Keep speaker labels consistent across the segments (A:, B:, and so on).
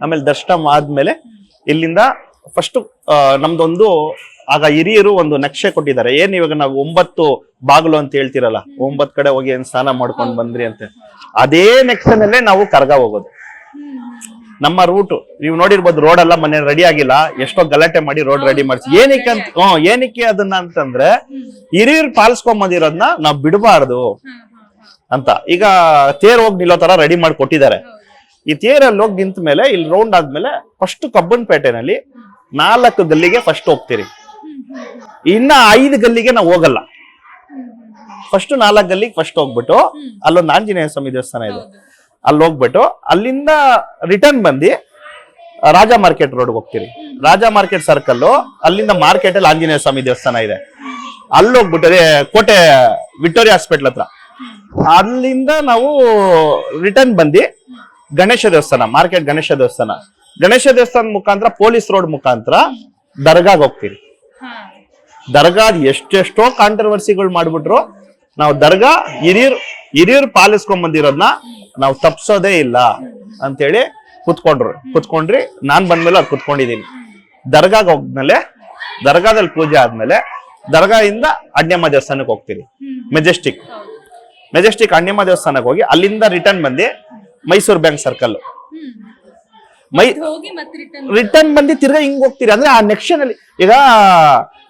A: ಆಮೇಲೆ ದರ್ಶನ ಆದ್ಮೇಲೆ ಇಲ್ಲಿಂದ ಫಸ್ಟ್ ನಮ್ದೊಂದು ಆಗ ಹಿರಿಯರು ಒಂದು ನಕ್ಷೆ ಕೊಟ್ಟಿದ್ದಾರೆ. ಏನ್ ಇವಾಗ ನಾವು 9 ಬಾಗಿಲು ಅಂತ ಹೇಳ್ತಿರಲ್ಲ, 9 ಕಡೆ ಹೋಗಿ ಏನ್ ಸ್ನಾನ ಮಾಡ್ಕೊಂಡ್ ಬಂದ್ರಿ ಅಂತ, ಅದೇ ನಕ್ಷೆನಲ್ಲೇ ನಾವು ಕರ್ಗ ಹೋಗೋದು. ನಮ್ಮ ರೂಟ್ ನೀವು ನೋಡಿರ್ಬೋದು, ರೋಡ್ ಎಲ್ಲ ಮನೆ ರೆಡಿ ಆಗಿಲ್ಲ, ಎಷ್ಟೋ ಗಲಾಟೆ ಮಾಡಿ ರೋಡ್ ರೆಡಿ ಮಾಡಿಸಿ. ಏನಕ್ಕೆ ಅಂತ ಏನಕ್ಕೆ ಅದನ್ನ ಅಂತಂದ್ರೆ ಹಿರಿಯರು ಪಾಲಿಸ್ಕೊಂಡ್ ಬಂದಿರೋದನ್ನ ನಾವ್ ಬಿಡಬಾರ್ದು ಅಂತ. ಈಗ ತೇರ್ ಹೋಗಿ ನಿಲ್ಲೋ ತರ ರೆಡಿ ಮಾಡಿ ಕೊಟ್ಟಿದ್ದಾರೆ. ಈ ತೇರಲ್ಲಿ ಹೋಗಿ ನಿಂತ ಮೇಲೆ ಇಲ್ಲಿ ರೌಂಡ್ ಆದ್ಮೇಲೆ ಫಸ್ಟ್ ಕಬ್ಬನ್ಪೇಟೆನಲ್ಲಿ 4 ಗಲ್ಲಿಗೆ ಫಸ್ಟ್ ಹೋಗ್ತೀರಿ. ಇನ್ನ 5 ಗಲ್ಲಿಗೆ ನಾವು ಹೋಗಲ್ಲ. ಫಸ್ಟ್ 4 ಗಲ್ಲಿಗೆ ಫಸ್ಟ್ ಹೋಗ್ಬಿಟ್ಟು ಅಲ್ಲೊಂದು ಆಂಜನೇಯ ಸ್ವಾಮಿ ದೇವಸ್ಥಾನ ಇದೆ, ಅಲ್ಲಿ ಹೋಗ್ಬಿಟ್ಟು ಅಲ್ಲಿಂದ ರಿಟರ್ನ್ ಬಂದು ರಾಜಾ ಮಾರ್ಕೆಟ್ ರೋಡ್ ಹೋಗ್ತೀರಿ. ರಾಜಾ ಮಾರ್ಕೆಟ್ ಸರ್ಕಲ್, ಅಲ್ಲಿಂದ ಮಾರ್ಕೆಟ್ ಅಲ್ಲಿ ಆಂಜನೇಯ ಸ್ವಾಮಿ ದೇವಸ್ಥಾನ ಇದೆ, ಅಲ್ಲಿ ಹೋಗ್ಬಿಟ್ಟು ಕೋಟೆ ವಿಕ್ಟೋರಿಯಾ ಹಾಸ್ಪಿಟಲ್ ಹತ್ರ, ಅಲ್ಲಿಂದ ನಾವು ರಿಟರ್ನ್ ಬಂದು ಗಣೇಶ ದೇವಸ್ಥಾನ, ಮಾರ್ಕೆಟ್ ಗಣೇಶ ದೇವಸ್ಥಾನ, ಗಣೇಶ ದೇವಸ್ಥಾನ ಮುಖಾಂತರ ಪೊಲೀಸ್ ರೋಡ್ ಮುಖಾಂತರ ದರ್ಗಾಗ್ ಹೋಗ್ತೀರಿ. ದರ್ಗಾದ್ ಎಷ್ಟೆಷ್ಟೋ ಕಾಂಟ್ರವರ್ಸಿಗಳು ಮಾಡ್ಬಿಟ್ರು, ನಾವು ದರ್ಗಾ ಹಿರಿಯರು ಪಾಲಿಸ್ಕೊಂಡ್ ಬಂದಿರೋದ್ನ ನಾವು ತಪ್ಸೋದೇ ಇಲ್ಲ ಅಂತೇಳಿ ಕುತ್ಕೊಂಡ್ರಿ. ನಾನ್ ಬಂದ್ಮೇಲೆ ಅದು ಕುತ್ಕೊಂಡಿದೀನಿ. ದರ್ಗಾಗ್ ಹೋದ್ಮೇಲೆ, ದರ್ಗಾದಲ್ಲಿ ಪೂಜೆ ಆದ್ಮೇಲೆ ದರ್ಗಾದಿಂದ ಅಡ್ಯಮ್ಮ ದೇವಸ್ಥಾನಕ್ಕೆ ಹೋಗ್ತೀರಿ. ಮೆಜೆಸ್ಟಿಕ್ ಅಡ್ಯಮ್ಮ ದೇವಸ್ಥಾನಕ್ಕೆ ಹೋಗಿ ಅಲ್ಲಿಂದ ರಿಟರ್ನ್ ಬಂದು ಮೈಸೂರು ಬ್ಯಾಂಕ್ ಸರ್ಕಲ್ ರಿಟರ್ನ್ ಬಂದು ತಿರ್ಗಾ ಹಿಂಗ್ ಹೋಗ್ತೀರಿ. ಅಂದ್ರೆ ಆ ನೆಕ್ಷನ್ ಅಲ್ಲಿ ಈಗ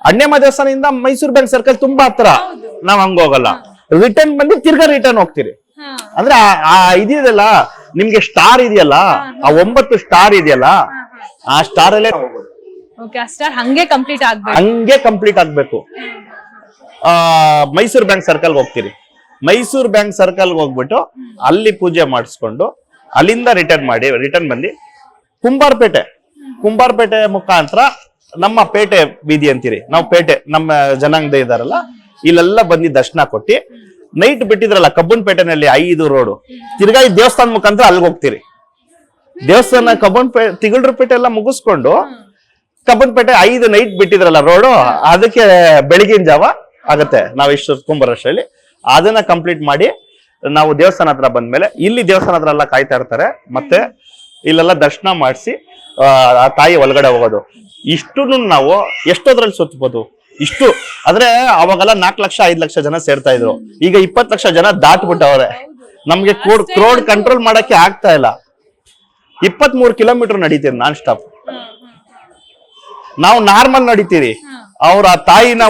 A: ಅಡ್ಯಮ್ಮ ದೇವಸ್ಥಾನದಿಂದ ಮೈಸೂರು ಬ್ಯಾಂಕ್ ಸರ್ಕಲ್ ತುಂಬಾ ಹತ್ರ, ನಾವ್ ಹಂಗ ಹೋಗಲ್ಲ. ರಿಟರ್ನ್ ಬಂದು ತಿರ್ಗಾ ರಿಟರ್ನ್ ಹೋಗ್ತೀರಿ. ಅಂದ್ರೆ ಆ ಇದೆಯಲ್ಲ ನಿಮ್ಗೆ ಸ್ಟಾರ್ ಇದೆಯಲ್ಲ, ಆ 9 ಸ್ಟಾರ್ ಇದೆಯಲ್ಲ, ಆ ಸ್ಟಾರ್ ಅಲ್ಲೇ
B: ಹಂಗೆ
A: ಕಂಪ್ಲೀಟ್ ಆಗ್ಬೇಕು. ಮೈಸೂರು ಬ್ಯಾಂಕ್ ಸರ್ಕಲ್ ಹೋಗ್ತೀರಿ. ಮೈಸೂರು ಬ್ಯಾಂಕ್ ಸರ್ಕಲ್ ಹೋಗ್ಬಿಟ್ಟು ಅಲ್ಲಿ ಪೂಜೆ ಮಾಡಿಸ್ಕೊಂಡು ಅಲ್ಲಿಂದ ರಿಟರ್ನ್ ಬಂದು ಕುಂಬಾರಪೇಟೆ ಮುಖಾಂತರ ನಮ್ಮ ಪೇಟೆ ಬೀದಿ ಅಂತೀರಿ ನಾವು, ಪೇಟೆ ನಮ್ಮ ಜನಾಂಗದ ಇದಾರಲ್ಲ, ಇಲ್ಲೆಲ್ಲ ಬಂದು ದರ್ಶನ ಕೊಟ್ಟಿ ನೈಟ್ ಬಿಟ್ಟಿದ್ರಲ್ಲ ಕಬ್ಬನ್ಪೇಟೆನಲ್ಲಿ 5 ರೋಡು, ತಿರ್ಗಾ ಈ ದೇವಸ್ಥಾನ ಮುಖಾಂತರ ಅಲ್ಲಿಗೆ ಹೋಗ್ತೀರಿ. ದೇವಸ್ಥಾನ ತಿಗಳರಪೇಟೆ ಎಲ್ಲ ಮುಗಿಸ್ಕೊಂಡು ಕಬ್ಬನ್ಪೇಟೆ 5 ನೈಟ್ ಬಿಟ್ಟಿದ್ರಲ್ಲ ರೋಡು, ಅದಕ್ಕೆ ಬೆಳಗಿನ ಜಾವ ಆಗತ್ತೆ ನಾವು ಇಷ್ಟು ಕುಂಬರಷ್ಟರಲ್ಲಿ ಅದನ್ನ ಕಂಪ್ಲೀಟ್ ಮಾಡಿ ನಾವು ದೇವಸ್ಥಾನ ಹತ್ರ ಬಂದ್ಮೇಲೆ ಇಲ್ಲಿ ದೇವಸ್ಥಾನ ಹತ್ರ ಎಲ್ಲ ಕಾಯ್ತಾ ಇರ್ತಾರೆ. ಮತ್ತೆ ಇಲ್ಲೆಲ್ಲ ದರ್ಶನ ಮಾಡಿಸಿ ಆ ತಾಯಿ ಒಳಗಡೆ ಹೋಗೋದು. ಇಷ್ಟು ನಾವು ಎಷ್ಟೋದ್ರಲ್ಲಿ ಸುತ್ತಬಹುದು. ಇಷ್ಟು ಆದ್ರೆ ಅವಾಗೆಲ್ಲ 4 ಲಕ್ಷ 5 ಲಕ್ಷ ಜನ ಸೇರ್ತಾ ಇದ್ರು. ಈಗ 20 ಲಕ್ಷ ಜನ ದಾಟ್ಬಿಟ್ಟವ್ರೆ. ನಮ್ಗೆ ಕ್ರೌಡ್ ಕಂಟ್ರೋಲ್ ಮಾಡಕ್ಕೆ ಆಗ್ತಾ ಇಲ್ಲ. 23 ಕಿಲೋಮೀಟರ್ ನಡೀತೀರಿ ನಾನ್ ಸ್ಟಾಪ್. ನಾವು ನಾರ್ಮಲ್ ನಡೀತೀರಿ, ಅವ್ರ ಆ ತಾಯಿನ